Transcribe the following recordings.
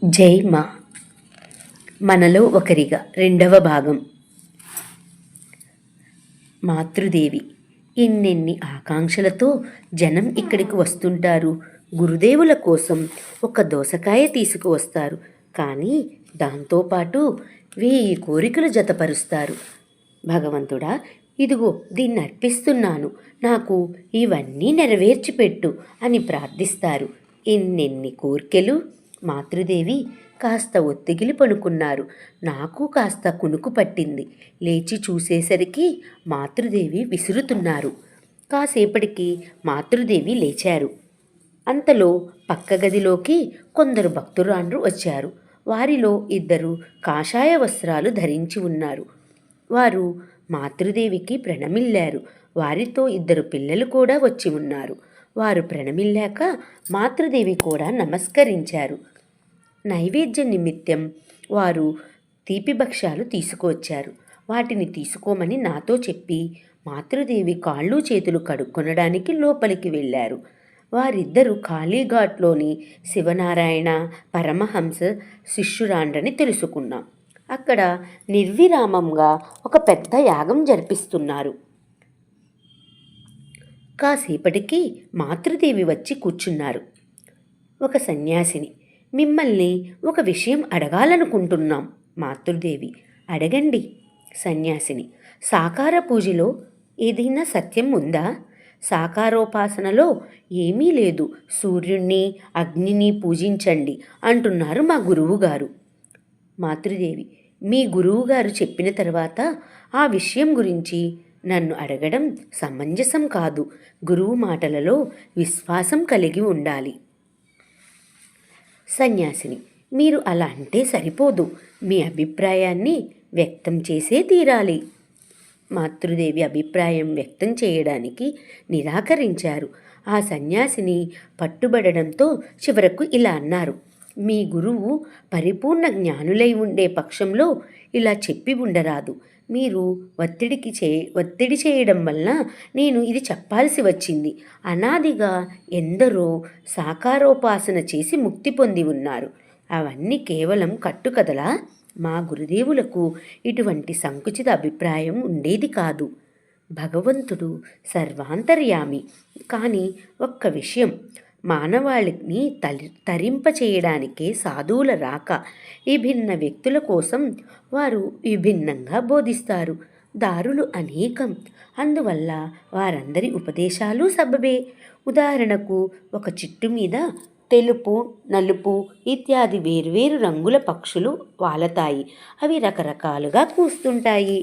జై మా మనలో ఒకరిగా రెండవ భాగం. మాతృదేవి ఎన్నెన్ని ఆకాంక్షలతో జనం ఇక్కడికి వస్తుంటారు. గురుదేవుల కోసం ఒక దోసకాయ తీసుకువస్తారు, కానీ దాంతోపాటు 1000 కోరికలు జతపరుస్తారు. భగవంతుడా, ఇదిగో దీన్ని అర్పిస్తున్నాను, నాకు ఇవన్నీ నెరవేర్చిపెట్టు అని ప్రార్థిస్తారు. ఎన్నెన్ని కోర్కెలు! మాతృదేవి కాస్త ఒత్తిగిలి పడుకున్నారు. నాకు కాస్త కునుకు పట్టింది. లేచి చూసేసరికి మాతృదేవి విసురుతున్నారు. కాసేపటికి మాతృదేవి లేచారు. అంతలో పక్క గదిలోకి కొందరు భక్తురాండ్రు వచ్చారు. వారిలో 2 కాషాయ వస్త్రాలు ధరించి ఉన్నారు. వారు మాతృదేవికి ప్రణమిల్లారు. వారితో 2 పిల్లలు కూడా వచ్చి ఉన్నారు. వారు ప్రణమిల్లాక మాతృదేవి కూడా నమస్కరించారు. నైవేద్య నిమిత్తం వారు తీపి భక్ష్యాలు తీసుకువచ్చారు. వాటిని తీసుకోమని నాతో చెప్పి మాతృదేవి కాళ్ళు చేతులు కడుక్కొనడానికి లోపలికి వెళ్ళారు. వారిద్దరూ కాళీఘాట్లోని శివనారాయణ పరమహంస శిష్యురాండ్రని తెలుసుకున్నాం. అక్కడ నిర్విరామంగా ఒక పెద్ద యాగం జరిపిస్తున్నారు. కాసేపటికి మాతృదేవి వచ్చి కూర్చున్నారు. ఒక సన్యాసిని, మిమ్మల్ని ఒక విషయం అడగాలనుకుంటున్నాం. మాతృదేవి, అడగండి. సన్యాసిని, సాకార పూజలో ఏదైనా సత్యం ఉందా? సాకారోపాసనలో ఏమీ లేదు, సూర్యుణ్ణి అగ్నిని పూజించండి అంటున్నారు మా గురువుగారు. మాతృదేవి, మీ గురువుగారు చెప్పిన తర్వాత ఆ విషయం గురించి నన్ను అడగడం సమంజసం కాదు. గురువు మాటలలో విశ్వాసం కలిగి ఉండాలి. సన్యాసిని, మీరు అలా అంటే సరిపోదు, మీ అభిప్రాయాన్ని వ్యక్తం చేసే తీరాలి. మాతృదేవి అభిప్రాయం వ్యక్తం చేయడానికి నిరాకరించారు. ఆ సన్యాసిని పట్టుబడడంతో చివరకు ఇలా అన్నారు. మీ గురువు పరిపూర్ణ జ్ఞానులై ఉండే పక్షంలో ఇలా చెప్పి ఉండరాదు. మీరు ఒత్తిడి చేయడం వల్ల నేను ఇది చెప్పాల్సి వచ్చింది. అనాదిగా ఎందరో సాకారోపాసన చేసి ముక్తి పొంది ఉన్నారు. అవన్నీ కేవలం కట్టుకథలా? మా గురుదేవులకు ఇటువంటి సంకుచిత అభిప్రాయం ఉండేది కాదు. భగవంతుడు సర్వాంతర్యామి. కానీ ఒక్క విషయం, మానవాళిని తరింపచేయడానికే సాధువుల రాక. విభిన్న వ్యక్తుల కోసం వారు విభిన్నంగా బోధిస్తారు. దారులు అనేకం. అందువల్ల వారందరి ఉపదేశాలు సబబే. ఉదాహరణకు, ఒక చెట్టు మీద తెలుపు, నలుపు ఇత్యాది వేర్వేరు రంగుల పక్షులు వాలతాయి. అవి రకరకాలుగా కూస్తుంటాయి.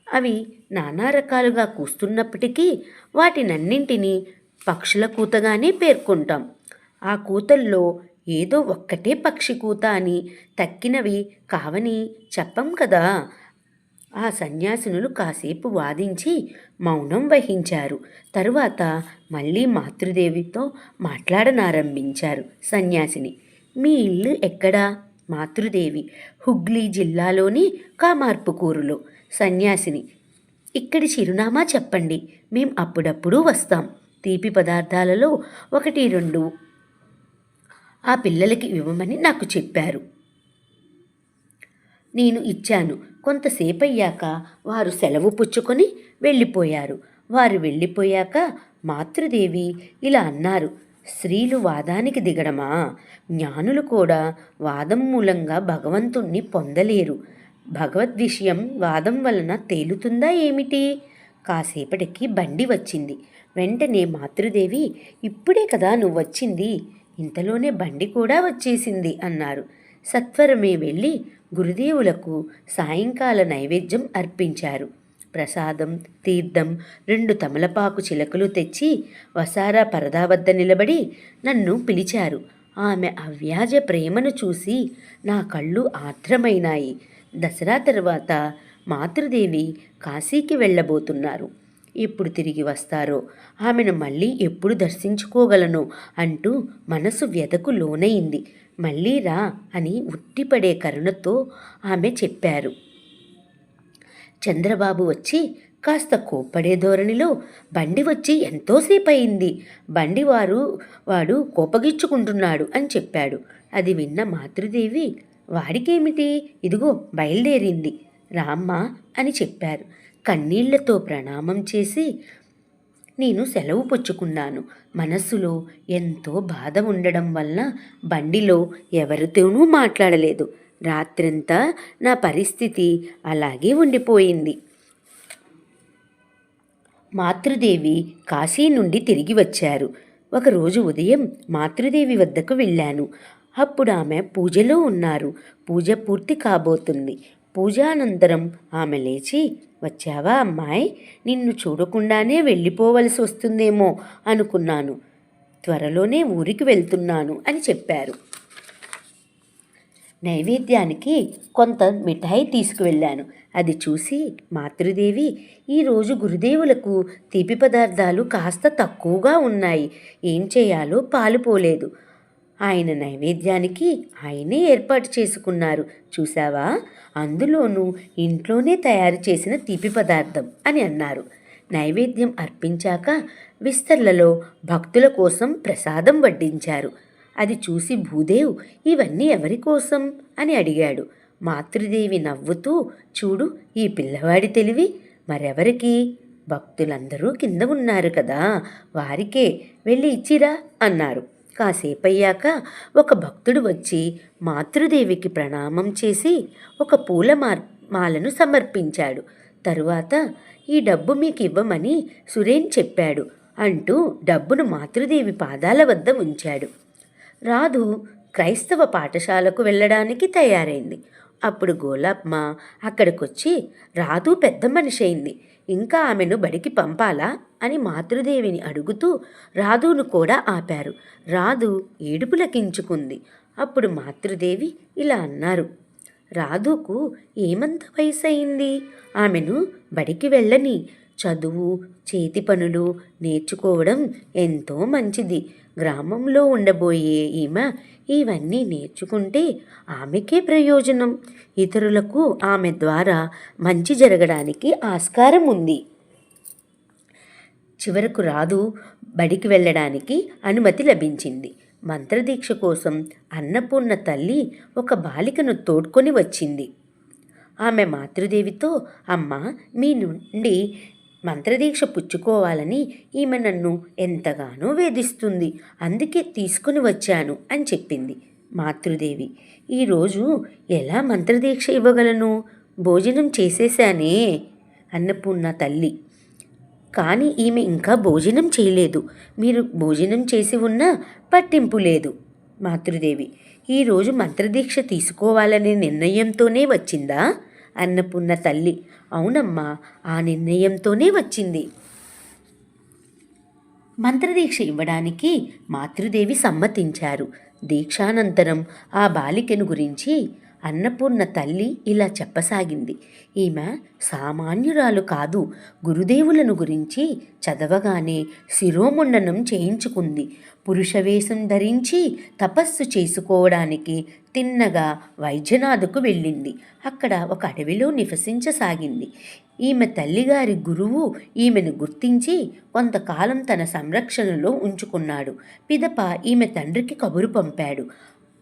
అవి నానా రకాలుగా కూస్తున్నప్పటికీ వాటినన్నింటినీ పక్షుల కూతగానే పేర్కొంటాం. ఆ కూతల్లో ఏదో ఒక్కటే పక్షి కూత అని తక్కినవి కావని చెప్పం కదా. ఆ సన్యాసినులు కాసేపు వాదించి మౌనం వహించారు. తరువాత మళ్ళీ మాతృదేవితో మాట్లాడనారంభించారు. సన్యాసిని, మీ ఇల్లు ఎక్కడా? మాతృదేవి, హుగ్లీ జిల్లాలోని కామార్పుకూరులో. సన్యాసిని, ఇక్కడి చిరునామా చెప్పండి, మేం అప్పుడప్పుడు వస్తాం. తీపి పదార్థాలలో 1-2 ఆ పిల్లలకి ఇవ్వమని నాకు చెప్పారు. నేను ఇచ్చాను. కొంతసేపయ్యాక వారు సెలవు పుచ్చుకొని వెళ్ళిపోయారు. వారు వెళ్ళిపోయాక మాతృదేవి ఇలా అన్నారు. స్త్రీలు వాదానికి దిగడమా? జ్ఞానులు కూడా వాదం మూలంగా భగవంతుణ్ణి పొందలేరు. భగవద్విషయం వాదం వలన తేలుతుందా ఏమిటి? కాసేపటికి బండి వచ్చింది. వెంటనే మాతృదేవి, ఇప్పుడే కదా నువ్వు వచ్చింది, ఇంతలోనే బండి కూడా వచ్చేసింది అన్నారు. సత్వరమే వెళ్ళి గురుదేవులకు సాయంకాల నైవేద్యం అర్పించారు. ప్రసాదం, తీర్థం, 2 తమలపాకు చిలకలు తెచ్చి వసారా పరదా వద్ద నిలబడి నన్ను పిలిచారు. ఆమె అవ్యాజ ప్రేమను చూసి నా కళ్ళు ఆర్ద్రమైనాయి. దసరా తర్వాత మాతృదేవి కాశీకి వెళ్ళబోతున్నారు. ఎప్పుడు తిరిగి వస్తారో, ఆమెను మళ్ళీ ఎప్పుడు దర్శించుకోగలనో అంటూ మనసు వ్యధకు లోనైంది. మళ్ళీ రా అని ఉట్టిపడే కరుణతో ఆమె చెప్పారు. చంద్రబాబు వచ్చి కాస్త కోప్పడే ధోరణిలో, బండి వచ్చి ఎంతోసేపు అయింది, వాడు కోపగించుకుంటున్నాడు అని చెప్పాడు. అది విన్న మాతృదేవి, వాడికేమిటి, ఇదిగో బయలుదేరింది, రామ్మా అని చెప్పారు. కన్నీళ్లతో ప్రణామం చేసి, నేను సెలవు పుచ్చుకున్నాను. మనస్సులో ఎంతో బాధ ఉండడం వల్ల బండిలో ఎవరితోనూ మాట్లాడలేదు. రాత్రంతా నా పరిస్థితి అలాగే ఉండిపోయింది. మాతృదేవి కాశీ నుండి తిరిగి వచ్చారు. ఒకరోజు ఉదయం మాతృదేవి వద్దకు వెళ్ళాను. అప్పుడు ఆమె పూజలో ఉన్నారు. పూజ పూర్తి కాబోతుంది. పూజానంతరం ఆమె లేచి, వచ్చావా అమ్మాయి, నిన్ను చూడకుండానే వెళ్ళిపోవలసి వస్తుందేమో అనుకున్నాను. త్వరలోనే ఊరికి వెళ్తున్నాను అని చెప్పారు. నైవేద్యానికి కొంత మిఠాయి తీసుకువెళ్ళాను. అది చూసి మాతృదేవి, ఈరోజు గురుదేవులకు తీపి పదార్థాలు కాస్త తక్కువగా ఉన్నాయి, ఏం చేయాలో పాలుపోలేదు. ఆయన నైవేద్యానికి ఆయనే ఏర్పాటు చేసుకున్నారు, చూసావా, అందులోనూ ఇంట్లోనే తయారు చేసిన తీపి పదార్థం అని అన్నారు. నైవేద్యం అర్పించాక విస్తర్లలో భక్తుల కోసం ప్రసాదం వడ్డించారు. అది చూసి భూదేవ్, ఇవన్నీ ఎవరి కోసం అని అడిగాడు. మాతృదేవి నవ్వుతూ, చూడు, ఈ పిల్లవాడి తెలివి, మరెవరికి, భక్తులందరూ కింద ఉన్నారు కదా, వారికే, వెళ్ళి ఇచ్చిరా అన్నారు. కాసేపయ్యాక ఒక భక్తుడు వచ్చి మాతృదేవికి ప్రణామం చేసి ఒక పూల మాలను సమర్పించాడు. తరువాత, ఈ డబ్బు మీకు ఇవ్వమని సురేన్ చెప్పాడు అంటూ డబ్బును మాతృదేవి పాదాల వద్ద ఉంచాడు. రాధు క్రైస్తవ పాఠశాలకు వెళ్ళడానికి తయారైంది. అప్పుడు గోలాప్మ అక్కడికొచ్చి, రాధు పెద్ద మనిషి అయింది, ఇంకా ఆమెను బడికి పంపాలా అని మాతృదేవిని అడుగుతూ రాధును కూడా ఆపారు. రాధు ఏడుపులకించుకుంది. అప్పుడు మాతృదేవి ఇలా అన్నారు, రాధుకు ఏమంత వయసు అయింది, ఆమెను బడికి వెళ్ళని, చదువు, చేతి పనులు నేర్చుకోవడం ఎంతో మంచిది. గ్రామంలో ఉండబోయే ఈమె ఇవన్నీ నేర్చుకుంటే ఆమెకే ప్రయోజనం, ఇతరులకు ఆమె ద్వారా మంచి జరగడానికి ఆస్కారం ఉంది. చివరకు రాధు బడికి వెళ్ళడానికి అనుమతి లభించింది. మంత్రదీక్ష కోసం అన్నపూర్ణ తల్లి ఒక బాలికను తోడ్కొని వచ్చింది. ఆమె మాతృదేవితో, అమ్మ, మీ నుండి మంత్రదీక్ష పుచ్చుకోవాలని ఈమె నన్ను ఎంతగానో వేధిస్తుంది, అందుకే తీసుకుని వచ్చాను అని చెప్పింది. మాతృదేవి, ఈరోజు ఎలా మంత్రదీక్ష ఇవ్వగలను, భోజనం చేసేశానే. అన్నపూర్ణ తల్లి, కానీ ఈమె ఇంకా భోజనం చేయలేదు, మీరు భోజనం చేసి ఉన్నా పట్టింపు లేదు. మాతృదేవి, ఈరోజు మంత్రదీక్ష తీసుకోవాలనే నిర్ణయంతోనే వచ్చిందా? అన్నపూర్ణ తల్లి, అవునమ్మా, ఆ నిర్ణయంతోనే వచ్చింది. మంత్రదీక్ష ఇవ్వడానికి మాతృదేవి సమ్మతించారు. దీక్షానంతరం ఆ బాలికను గురించి అన్నపూర్ణ తల్లి ఇలా చెప్పసాగింది, ఈమె సామాన్యురాలు కాదు, గురుదేవులను గురించి చదవగానే శిరోముండనం చేయించుకుంది, పురుషవేషం ధరించి తపస్సు చేసుకోవడానికి తిన్నగా వైద్యనాథుకు వెళ్ళింది. అక్కడ ఒక అడవిలో నివసించసాగింది. ఈమె తల్లిగారి గురువు ఈమెను గుర్తించి కొంతకాలం తన సంరక్షణలో ఉంచుకున్నాడు. పిదప ఈమె తండ్రికి కబురు పంపాడు.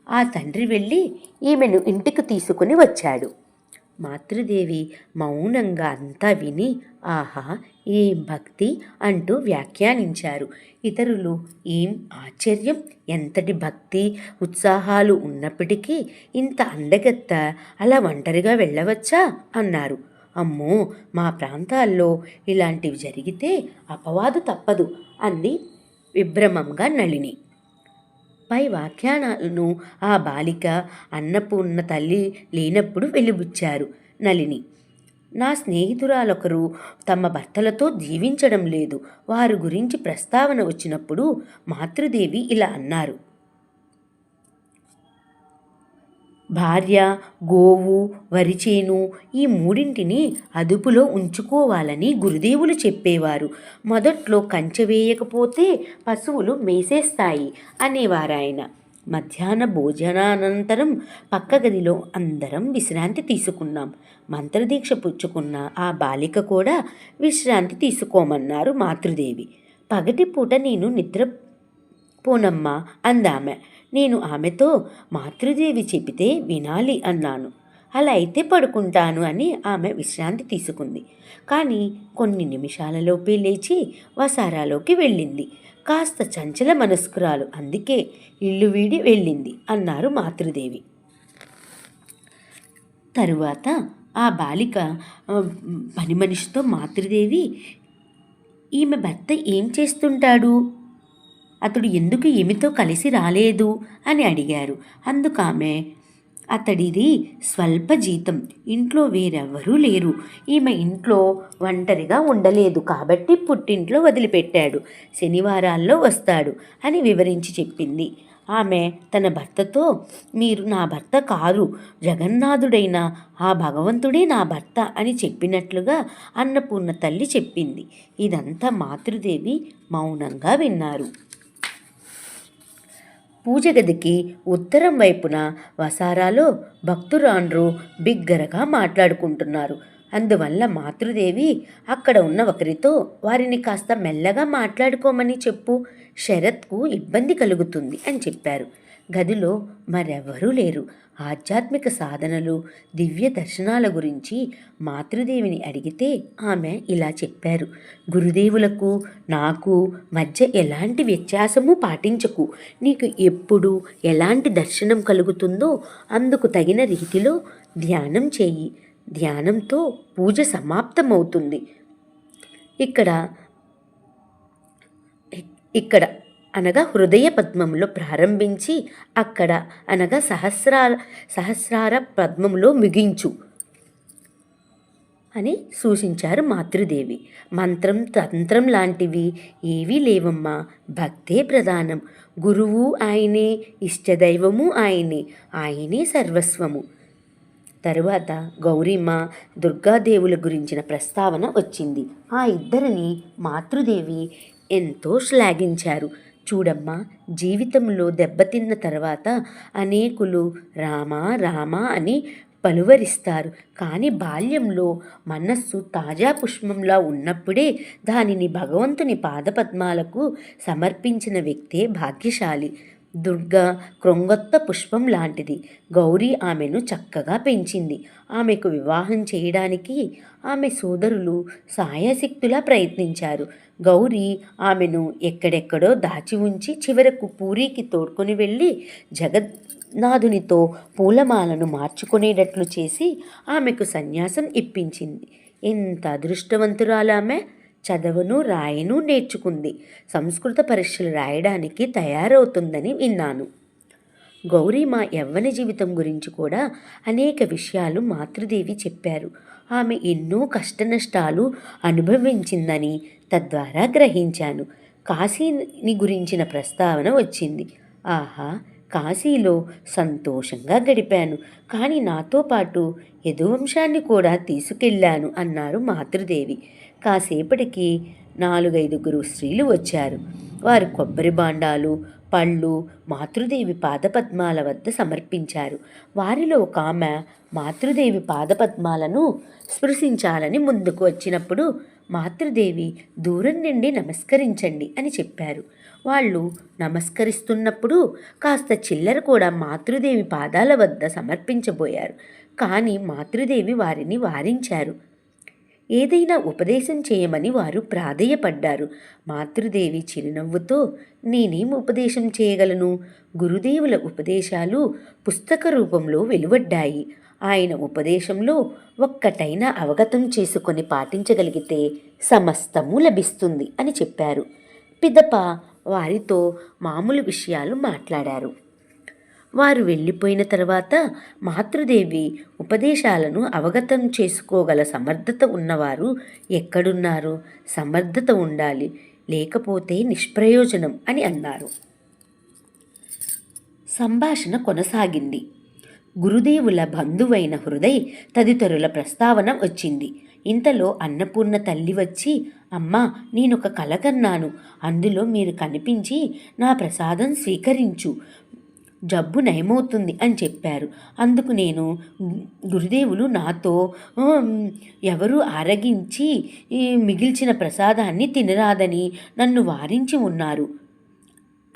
ఆ తండ్రి వెళ్ళి ఈమెను ఇంటికి తీసుకుని వచ్చాడు. మాతృదేవి మౌనంగా అంతా విని, ఆహా, ఏం భక్తి అంటూ వ్యాఖ్యానించారు. ఇతరులు, ఏం ఆశ్చర్యం, ఎంతటి భక్తి ఉత్సాహాలు ఉన్నప్పటికీ ఇంత అందగత్త అలా ఒంటరిగా వెళ్ళవచ్చా అన్నారు. అమ్మో, మా ప్రాంతాల్లో ఇలాంటివి జరిగితే అపవాదు తప్పదు అంది విభ్రమంగా నళిని. పై వ్యాఖ్యానాలను ఆ బాలిక అన్నపూర్ణ తల్లి లేనప్పుడు వెలిబుచ్చారు నళిని. నా స్నేహితురాలొకరు తమ భర్తలతో జీవించడం లేదు. వారి గురించి ప్రస్తావన వచ్చినప్పుడు మాతృదేవి ఇలా అన్నారు, భార్య, గోవు, వరిచేను ఈ మూడింటిని అదుపులో ఉంచుకోవాలని గురుదేవులు చెప్పేవారు. మొదట్లో కంచె వేయకపోతే పశువులు మేసేస్తాయి అనేవారాయన. మధ్యాహ్న భోజనానంతరం పక్క గదిలో అందరం విశ్రాంతి తీసుకున్నాం. మంత్రదీక్ష పుచ్చుకున్న ఆ బాలిక కూడా విశ్రాంతి తీసుకోమన్నారు మాతృదేవి. పగటిపూట నేను నిద్రపోనమ్మా అందామె. నేను ఆమెతో మాతృదేవి చెబితే వినాలి అన్నాను. అలా అయితే పడుకుంటాను అని ఆమె విశ్రాంతి తీసుకుంది. కానీ కొన్ని నిమిషాలలోపే లేచి వసారాలోకి వెళ్ళింది. కాస్త చంచల మనస్కురాలు, అందుకే ఇల్లు వీడి వెళ్ళింది అన్నారు మాతృదేవి. తరువాత ఆ బాలిక పని మనిషితో, మాతృదేవి, ఈమె భర్త ఏం చేస్తుంటాడు, అతడు ఎందుకు ఈమెతో కలిసి రాలేదు అని అడిగారు. అందుకామె, అతడిది స్వల్ప జీతం, ఇంట్లో వేరెవ్వరూ లేరు, ఈమె ఇంట్లో ఒంటరిగా ఉండలేదు కాబట్టి పుట్టింట్లో వదిలిపెట్టాడు, శనివారాల్లో వస్తాడు అని వివరించి చెప్పింది. ఆమె తన భర్తతో, మీరు నా భర్త కారు, జగన్నాథుడైన ఆ భగవంతుడే నా భర్త అని చెప్పినట్లుగా అన్నపూర్ణ తల్లి చెప్పింది. ఇదంతా మాతృదేవి మౌనంగా విన్నారు. పూజ గదికి ఉత్తరం వైపున వసారాలో భక్తురాండ్రు బిగ్గరగా మాట్లాడుకుంటున్నారు. అందువల్ల మాతృదేవి అక్కడ ఉన్న ఒకరితో, వారిని కాస్త మెల్లగా మాట్లాడుకోమని చెప్పు, శరత్కు ఇబ్బంది కలుగుతుంది అని చెప్పారు. గదిలో మరెవరూ లేరు. ఆధ్యాత్మిక సాధనలు, దివ్య దర్శనాల గురించి మాతృదేవిని అడిగితే ఆమె ఇలా చెప్పారు. గురుదేవులకు నాకు మధ్య ఎలాంటి వ్యత్యాసము పాటించకు. నీకు ఎప్పుడు ఎలాంటి దర్శనం కలుగుతుందో అందుకు తగిన రీతిలో ధ్యానం చేయి. ధ్యానంతో పూజ సమాప్తమవుతుంది. ఇక్కడ అనగా హృదయ పద్మంలో ప్రారంభించి అక్కడ అనగా సహస్రార పద్మంలో ముగించు అని సూచించారు మాతృదేవి. మంత్రం తంత్రం లాంటివి ఏవీ లేవమ్మా, భక్తే ప్రధానం. గురువు ఆయనే, ఇష్టదైవము ఆయనే, ఆయనే సర్వస్వము. తరువాత గౌరీమ్మ, దుర్గాదేవుల గురించిన ప్రస్తావన వచ్చింది. ఆ ఇద్దరిని మాతృదేవి ఎంతో శ్లాఘించారు. చూడమ్మా, జీవితంలో దెబ్బతిన్న తర్వాత అనేకులు రామ రామ అని పలువరిస్తారు. కానీ బాల్యంలో మనస్సు తాజా పుష్పంలా ఉన్నప్పుడే దానిని భగవంతుని పాదపద్మాలకు సమర్పించిన వ్యక్తే భాగ్యశాలి. దుర్గ క్రొంగొత్త పుష్పం లాంటిది. గౌరీ ఆమెను చక్కగా పెంచింది. ఆమెకు వివాహం చేయడానికి ఆమె సోదరులు సాయశక్తులా ప్రయత్నించారు. గౌరీ ఆమెను ఎక్కడెక్కడో దాచి ఉంచి చివరకు పూరికి తోడ్కొని వెళ్ళి జగన్నాథునితో పూలమాలను మార్చుకునేటట్లు చేసి ఆమెకు సన్యాసం ఇప్పించింది. ఎంత అదృష్టవంతురాలామె! చదవను రాయను నేర్చుకుంది. సంస్కృత పరీక్షలు రాయడానికి తయారవుతుందని విన్నాను. గౌరీ మా యవ్వన జీవితం గురించి కూడా అనేక విషయాలు మాతృదేవి చెప్పారు. ఆమె ఎన్నో కష్టనష్టాలు అనుభవించిందని తద్వారా గ్రహించాను. కాశీని గురించిన ప్రస్తావన వచ్చింది. ఆహా, కాశీలో సంతోషంగా గడిపాను. కానీ నాతో పాటు యదువంశాన్ని కూడా తీసుకెళ్ళాను అన్నారు మాతృదేవి. కాసేపటికి 4-5 స్త్రీలు వచ్చారు. వారు కొబ్బరి బాండాలు, పళ్ళు మాతృదేవి పాదపద్మాల వద్ద సమర్పించారు. వారిలో ఒక ఆమె మాతృదేవి పాదపద్మాలను స్పృశించాలని ముందుకు వచ్చినప్పుడు మాతృదేవి దూరం నుండి నమస్కరించండి అని చెప్పారు. వాళ్ళు నమస్కరిస్తున్నప్పుడు కాస్త చిల్లర కూడా మాతృదేవి పాదాల వద్ద సమర్పించబోయారు. కానీ మాతృదేవి వారిని వారించారు. ఏదైనా ఉపదేశం చేయమని వారు ప్రాధేయపడ్డారు. మాతృదేవి చిరునవ్వుతో, నేనేం ఉపదేశం చేయగలను? గురుదేవుల ఉపదేశాలు పుస్తక రూపంలో వెలువడ్డాయి. ఆయన ఉపదేశంలో ఒక్కటైనా అవగతం చేసుకొని పాటించగలిగితే సమస్తము లభిస్తుంది అని చెప్పారు. పిదప వారితో మామూలు విషయాలు మాట్లాడారు. వారు వెళ్ళిపోయిన తర్వాత మాతృదేవి ఉపదేశాలను అవగతం చేసుకోగల సమర్థత ఉన్నవారు ఎక్కడున్నారు? సమర్థత ఉండాలి, లేకపోతే నిష్ప్రయోజనం అని అన్నారు. సంభాషణ కొనసాగింది. గురుదేవుల బంధువైన హృదయ్ తదితరుల ప్రస్తావన వచ్చింది. ఇంతలో అన్నపూర్ణ తల్లి వచ్చి, అమ్మా, నేనొక కల కన్నాను. అందులో మీరు కనిపించి నా ప్రసాదం స్వీకరించు, జబ్బు నయమవుతుంది అని చెప్పారు. అందుకు నేను, గురుదేవులు నాతో ఎవరు ఆరగించి మిగిల్చిన ప్రసాదాన్ని తినరాదని నన్ను వారించి ఉన్నారు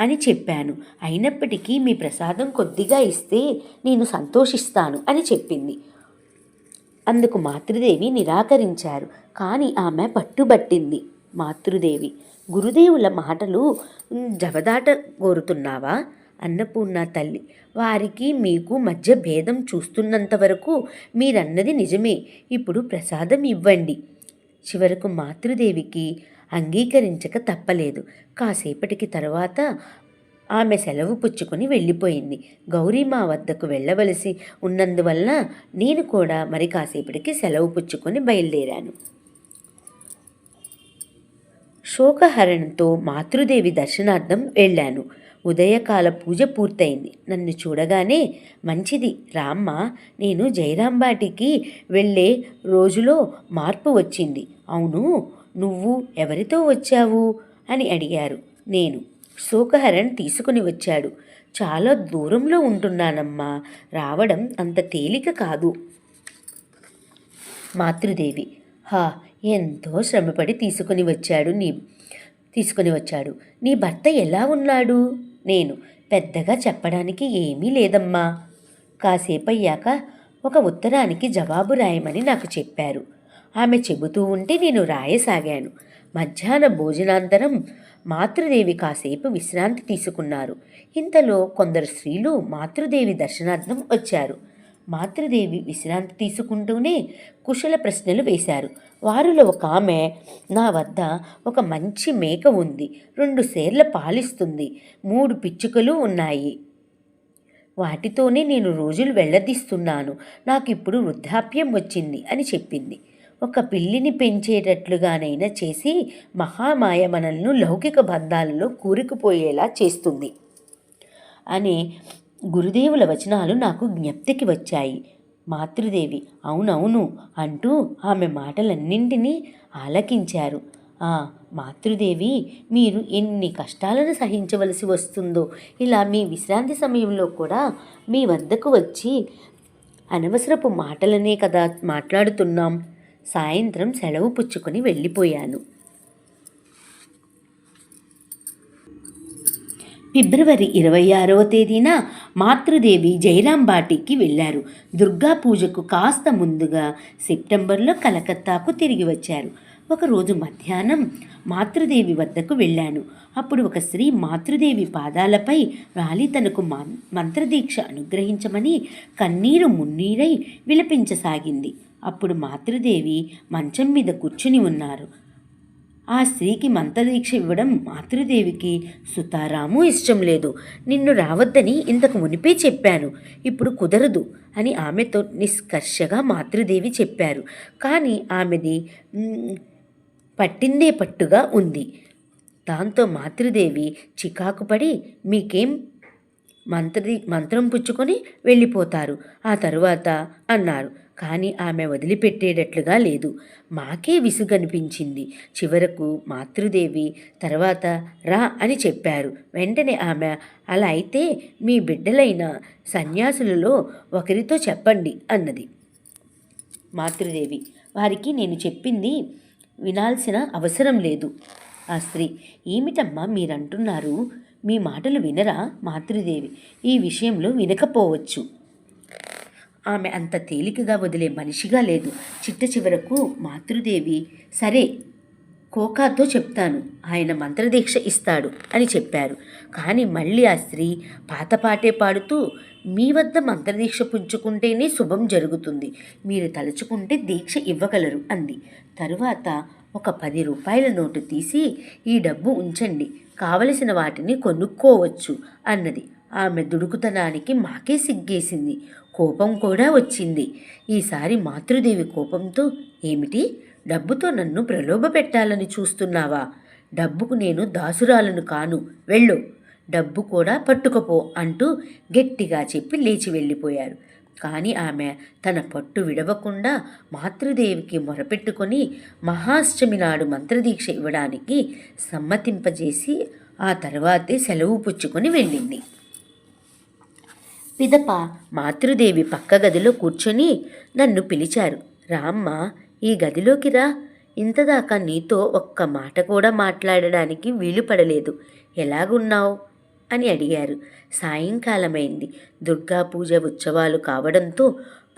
అని చెప్పాను. అయినప్పటికీ మీ ప్రసాదం కొద్దిగా ఇస్తే నేను సంతోషిస్తాను అని చెప్పింది. అందుకు మాతృదేవి నిరాకరించారు. కానీ ఆమె పట్టుబట్టింది. మాతృదేవి, గురుదేవుల మాటలు జవదాట కోరుతున్నావా? అన్నపూర్ణ తల్లి, వారికి మీకు మధ్య భేదం చూస్తున్నంత వరకు మీరన్నది నిజమే. ఇప్పుడు ప్రసాదం ఇవ్వండి. చివరకు మాతృదేవికి అంగీకరించక తప్పలేదు. కాసేపటికి తర్వాత ఆమె సెలవు పుచ్చుకొని వెళ్ళిపోయింది. గౌరీ మా వద్దకు వెళ్ళవలసి ఉన్నందువల్ల నేను కూడా మరి కాసేపటికి సెలవు పుచ్చుకొని బయలుదేరాను. శోకహరణంతో మాతృదేవి దర్శనార్థం వెళ్ళాను. ఉదయకాల పూజ పూర్తయింది. నన్ను చూడగానే, మంచిది రామ్మ, నేను జయరాంబాటికి వెళ్ళే రోజులో మార్పు వచ్చింది. అవును, నువ్వు ఎవరితో వచ్చావు అని అడిగారు. నేను శోకహరణ్ తీసుకుని వచ్చాడు. చాలా దూరంలో ఉంటున్నానమ్మా, రావడం అంత తేలిక కాదు. మాతృదేవి, హా, ఎంతో శ్రమపడి తీసుకుని వచ్చాడు. నీ భర్త ఎలా ఉన్నాడు? నేను, పెద్దగా చెప్పడానికి ఏమీ లేదమ్మా. కాసేపయ్యాక ఒక ఉత్తరానికి జవాబు రాయమని నాకు చెప్పారు. ఆమె చెబుతూ ఉంటే నేను రాయసాగాను. మధ్యాహ్న భోజనాంతరం మాతృదేవి కాసేపు విశ్రాంతి తీసుకున్నారు. ఇంతలో కొందరు స్త్రీలు మాతృదేవి దర్శనార్థం వచ్చారు. మాతృదేవి విశ్రాంతి తీసుకుంటూనే కుశల ప్రశ్నలు వేశారు. వారిలో ఒక ఆమె, నా వద్ద ఒక మంచి మేక ఉంది, 2 సేర్ల పాలిస్తుంది, 3 పిచ్చుకలు ఉన్నాయి, వాటితోనే నేను రోజులు వెళ్ళదీస్తున్నాను, నాకిప్పుడు వృద్ధాప్యం వచ్చింది అని చెప్పింది. ఒక పిల్లిని పెంచేటట్లుగానైనా చేసి మహామాయ మనల్ని లౌకిక బంధాలలో కూరుకుపోయేలా చేస్తుంది అనే గురుదేవుల వచనాలు నాకు జ్ఞప్తికి వచ్చాయి. మాతృదేవి అవునవును అంటూ ఆమె మాటలన్నింటినీ ఆలకించారు. మాతృదేవి, మీరు ఎన్ని కష్టాలను సహించవలసి వస్తుందో. ఇలా మీ విశ్రాంతి సమయంలో కూడా మీ వద్దకు వచ్చి అనవసరపు మాటలనే కదా మాట్లాడుతున్నాం. సాయంత్రం సెలవు పుచ్చుకొని వెళ్ళిపోయాను. ఫిబ్రవరి 26వ తేదీన మాతృదేవి జయరాంబాటికి వెళ్ళారు. దుర్గా పూజకు కాస్త ముందుగా సెప్టెంబర్లో కలకత్తాకు తిరిగి వచ్చారు. ఒకరోజు మధ్యాహ్నం మాతృదేవి వద్దకు వెళ్ళాను. అప్పుడు ఒక స్త్రీ మాతృదేవి పాదాలపై రాలి తనకు మంత్రదీక్ష అనుగ్రహించమని కన్నీరు మున్నీరై విలపించసాగింది. అప్పుడు మాతృదేవి మంచం మీద కూర్చుని ఉన్నారు. ఆ స్త్రీకి మంత్రదీక్ష ఇవ్వడం మాతృదేవికి సుతారాము ఇష్టం లేదు. నిన్ను రావద్దని ఇంతకు మునిపే చెప్పాను, ఇప్పుడు కుదరదు అని ఆమెతో నిష్కర్షగా మాతృదేవి చెప్పారు. కానీ ఆమెది పట్టిందే పట్టుగా ఉంది. దాంతో మాతృదేవి చికాకుపడి, మీకేం మంత్రం పుచ్చుకొని వెళ్ళిపోతారు ఆ తరువాత అన్నారు. కానీ ఆమె వదిలిపెట్టేటట్లుగా లేదు. మాకే విసుగనిపించింది. చివరకు మాతృదేవి తర్వాత రా అని చెప్పారు. వెంటనే ఆమె, అలా అయితే మీ బిడ్డలైన సన్యాసులలో ఒకరితో చెప్పండి అన్నది. మాతృదేవి, వారికి నేను చెప్పింది వినాల్సిన అవసరం లేదు. ఆ స్త్రీ, ఏమిటమ్మా మీరంటున్నారు? మీ మాటలు వినరా? మాతృదేవి, ఈ విషయంలో వినకపోవచ్చు. ఆమె అంత తేలికగా వదిలే మనిషిగా లేదు. చిట్ట చివరకు మాతృదేవి, సరే కోకాతో చెప్తాను, ఆయన మంత్రదీక్ష ఇస్తాడు అని చెప్పారు. కానీ మళ్ళీ ఆ స్త్రీ పాతపాటే పాడుతూ, మీ వద్ద మంత్రదీక్ష పుంజుకుంటేనే శుభం జరుగుతుంది, మీరు తలుచుకుంటే దీక్ష ఇవ్వగలరు అంది. తరువాత ఒక 10 రూపాయల నోటు తీసి, ఈ డబ్బు ఉంచండి, కావలసిన వాటిని కొనుక్కోవచ్చు అన్నది. ఆమె దుడుకుతనానికి మాకే సిగ్గేసింది, కోపం కూడా వచ్చింది. ఈసారి మాతృదేవి కోపంతో, ఏమిటి, డబ్బుతో నన్ను ప్రలోభ పెట్టాలని చూస్తున్నావా? డబ్బుకు నేను దాసురాలను కాను, వెళ్ళు, డబ్బు కూడా పట్టుకపో అంటూ గట్టిగా చెప్పి లేచి వెళ్ళిపోయారు. కానీ ఆమె తన పట్టు విడవకుండా మాతృదేవికి మొరపెట్టుకొని మహాష్టమి నాడు మంత్రదీక్ష ఇవ్వడానికి సమ్మతింపజేసి ఆ తర్వాతే సెలవు పుచ్చుకొని వెళ్ళింది. పిదప మాతృదేవి పక్క గదిలో కూర్చొని నన్ను పిలిచారు. రామ్మ, ఈ గదిలోకి రా, ఇంతదాకా నీతో ఒక్క మాట కూడా మాట్లాడడానికి వీలు పడలేదు, ఎలాగున్నావు అని అడిగారు. సాయంకాలమైంది. దుర్గా పూజ ఉత్సవాలు కావడంతో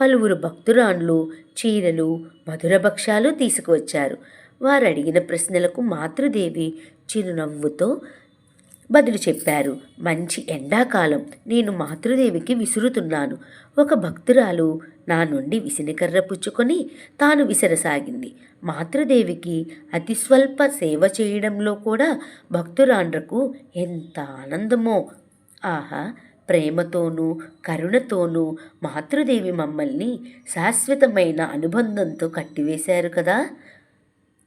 పలువురు భక్తురాండ్లు చీరలు, మధుర భక్ష్యాలు తీసుకువచ్చారు. వారు అడిగిన ప్రశ్నలకు మాతృదేవి చిరునవ్వుతో బదులు చెప్పారు. మంచి ఎండాకాలం. నేను మాతృదేవికి విసురుతున్నాను. ఒక భక్తురాలు నా నుండి విసినకర్ర పుచ్చుకొని తాను విసరసాగింది. మాతృదేవికి అతి స్వల్ప సేవ చేయడంలో కూడా భక్తురాండ్రకు ఎంత ఆనందమో! ఆహా! ప్రేమతోనూ కరుణతోనూ మాతృదేవి మమ్మల్ని శాశ్వతమైన అనుబంధంతో కట్టివేశారు కదా.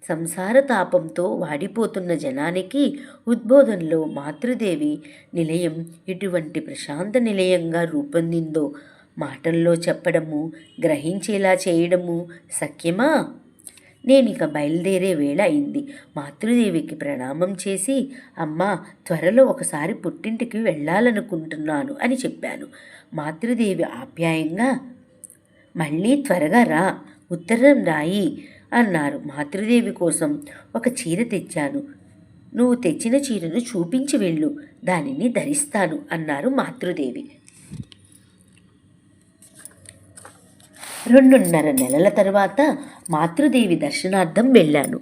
సంసార తాపంతో వాడిపోతున్న జనానికి ఉద్బోధనలో మాతృదేవి నిలయం ఎటువంటి ప్రశాంత నిలయంగా రూపొందిందో మాటల్లో చెప్పడము, గ్రహించేలా చేయడము సఖ్యమా? నేనిక బయలుదేరే వేళ అయింది. మాతృదేవికి ప్రణామం చేసి, అమ్మా, త్వరలో ఒకసారి పుట్టింటికి వెళ్ళాలనుకుంటున్నాను అని చెప్పాను. మాతృదేవి ఆప్యాయంగా, మళ్ళీ త్వరగా రా, ఉత్తరం రాయి అన్నారు. మాతృదేవి కోసం ఒక చీర తెచ్చాను. నువ్వు తెచ్చిన చీరను చూపించి వెళ్ళు, దానిని ధరిస్తాను అన్నారు మాతృదేవి. 2.5 నెలల తర్వాత మాతృదేవి దర్శనార్థం వెళ్ళాను.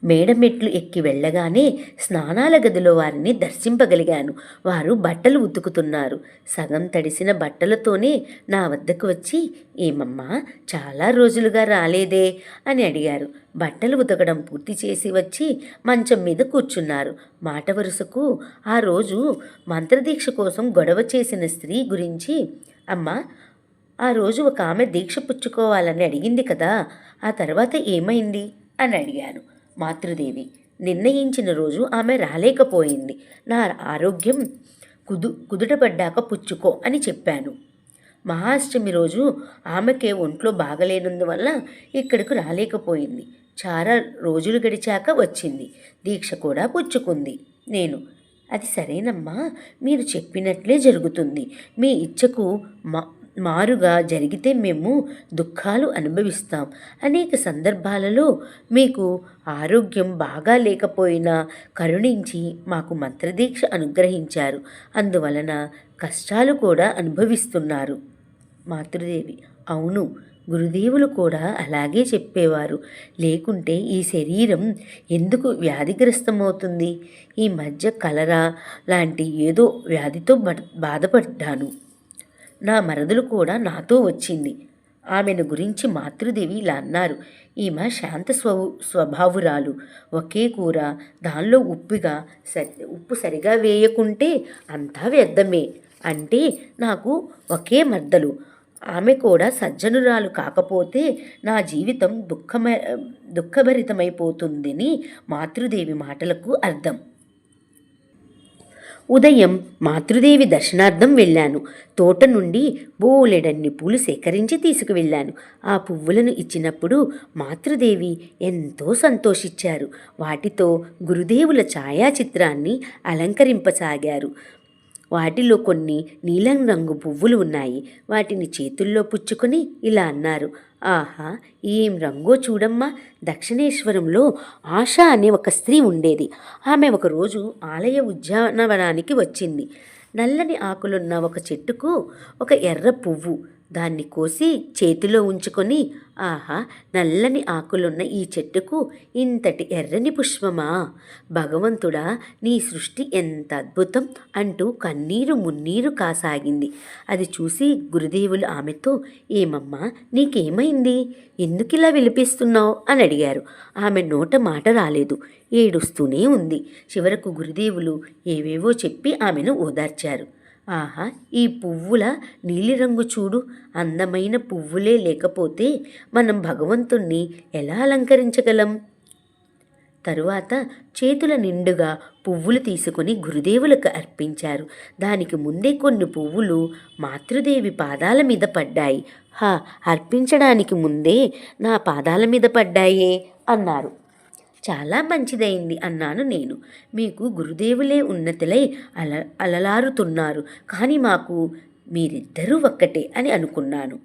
మేడమెట్లు ఎక్కి వెళ్ళగానే స్నానాల గదిలో వారిని దర్శింపగలిగాను. వారు బట్టలు ఉతుకుతున్నారు. సగం తడిసిన బట్టలతోనే నా వద్దకు వచ్చి, ఏమమ్మా, చాలా రోజులుగా రాలేదే అని అడిగారు. బట్టలు ఉతకడం పూర్తి చేసి వచ్చి మంచం మీద కూర్చున్నారు. మాట వరుసకు ఆ రోజు మంత్రదీక్ష కోసం గొడవ చేసిన స్త్రీ గురించి, అమ్మా, ఆ రోజు ఒక ఆమె దీక్ష పుచ్చుకోవాలని అడిగింది కదా, ఆ తర్వాత ఏమైంది అని అడిగాను. మాతృదేవి, నిర్ణయించిన రోజు ఆమె రాలేకపోయింది. నా ఆరోగ్యం కుదుటపడ్డాక పుచ్చుకో అని చెప్పాను. మహాష్టమి రోజు ఆమెకే ఒంట్లో బాగలేనందువల్ల ఇక్కడకు రాలేకపోయింది. చాలా రోజులు గడిచాక వచ్చింది. దీక్ష కూడా పుచ్చుకుంది. నేను, అది సరేనమ్మా, మీరు చెప్పినట్లే జరుగుతుంది. మీ ఇచ్చకు మారుగా జరిగితే మేము దుఃఖాలు అనుభవిస్తాం. అనేక సందర్భాలలో మీకు ఆరోగ్యం బాగా లేకపోయినా కరుణించి మాకు మంత్రదీక్ష అనుగ్రహించారు. అందువలన కష్టాలు కూడా అనుభవిస్తున్నారు. మాతృదేవి, అవును, గురుదేవులు కూడా అలాగే చెప్పేవారు. లేకుంటే ఈ శరీరం ఎందుకు వ్యాధిగ్రస్తమవుతుంది? ఈ మధ్య కలరా లాంటి ఏదో వ్యాధితో బాధపడ్డాను. నా మరదలు కూడా నాతో వచ్చింది. ఆమెను గురించి మాతృదేవి ఇలా అన్నారు. ఈమె శాంత స్వభావురాలు. ఒకే కూర, దానిలో ఉప్పు సరిగా వేయకుంటే అంతా వ్యర్థమే. అంటే నాకు ఒకే మర్దలు. ఆమె కూడా సజ్జనురాలు కాకపోతే నా జీవితం దుఃఖభరితమైపోతుందని మాతృదేవి మాటలకు అర్థం. ఉదయం మాతృదేవి దర్శనార్థం వెళ్ళాను. తోట నుండి బోలెడన్ని పూలు సేకరించి తీసుకువెళ్ళాను. ఆ పువ్వులను ఇచ్చినప్పుడు మాతృదేవి ఎంతో సంతోషించారు. వాటితో గురుదేవుల ఛాయాచిత్రాన్ని అలంకరింపసాగారు. వాటిలో కొన్ని నీలం రంగు పువ్వులు ఉన్నాయి. వాటిని చేతుల్లో పుచ్చుకొని ఇలా అన్నారు, ఆహా, ఏం రంగో చూడమ్మా. దక్షిణేశ్వరంలో ఆశ అనే ఒక స్త్రీ ఉండేది. ఆమె ఒకరోజు ఆలయ ఉద్యానవనానికి వచ్చింది. నల్లని ఆకులున్న ఒక చెట్టుకు ఒక ఎర్ర పువ్వు, దాన్ని కోసి చేతిలో ఉంచుకొని, ఆహా, నల్లని ఆకులున్న ఈ చెట్టుకు ఇంతటి ఎర్రని పుష్పమా? భగవంతుడా, నీ సృష్టి ఎంత అద్భుతం అంటూ కన్నీరు మున్నీరు కాసాగింది. అది చూసి గురుదేవులు ఆమెతో, ఏమమ్మా, నీకేమైంది? ఎందుకిలా విలిపిస్తున్నావు అని అడిగారు. ఆమె నోట మాట రాలేదు. ఏడుస్తూనే ఉంది. చివరకు గురుదేవులు ఏవేవో చెప్పి ఆమెను ఓదార్చారు. ఆహా, ఈ పువ్వుల నీలిరంగు చూడు. అందమైన పువ్వులే లేకపోతే మనం భగవంతుణ్ణి ఎలా అలంకరించగలం? తరువాత చేతుల నిండుగా పువ్వులు తీసుకొని గురుదేవులకు అర్పించారు. దానికి ముందే కొన్ని పువ్వులు మాతృదేవి పాదాల మీద పడ్డాయి. అర్పించడానికి ముందే నా పాదాల మీద పడ్డాయే అన్నారు. చాలా మంచిదైంది అన్నాను నేను. మీకు గురుదేవులే ఉన్నతులై అలలారుతున్నారు, కానీ మాకు మీరిద్దరూ ఒక్కటే అని అనుకున్నాను.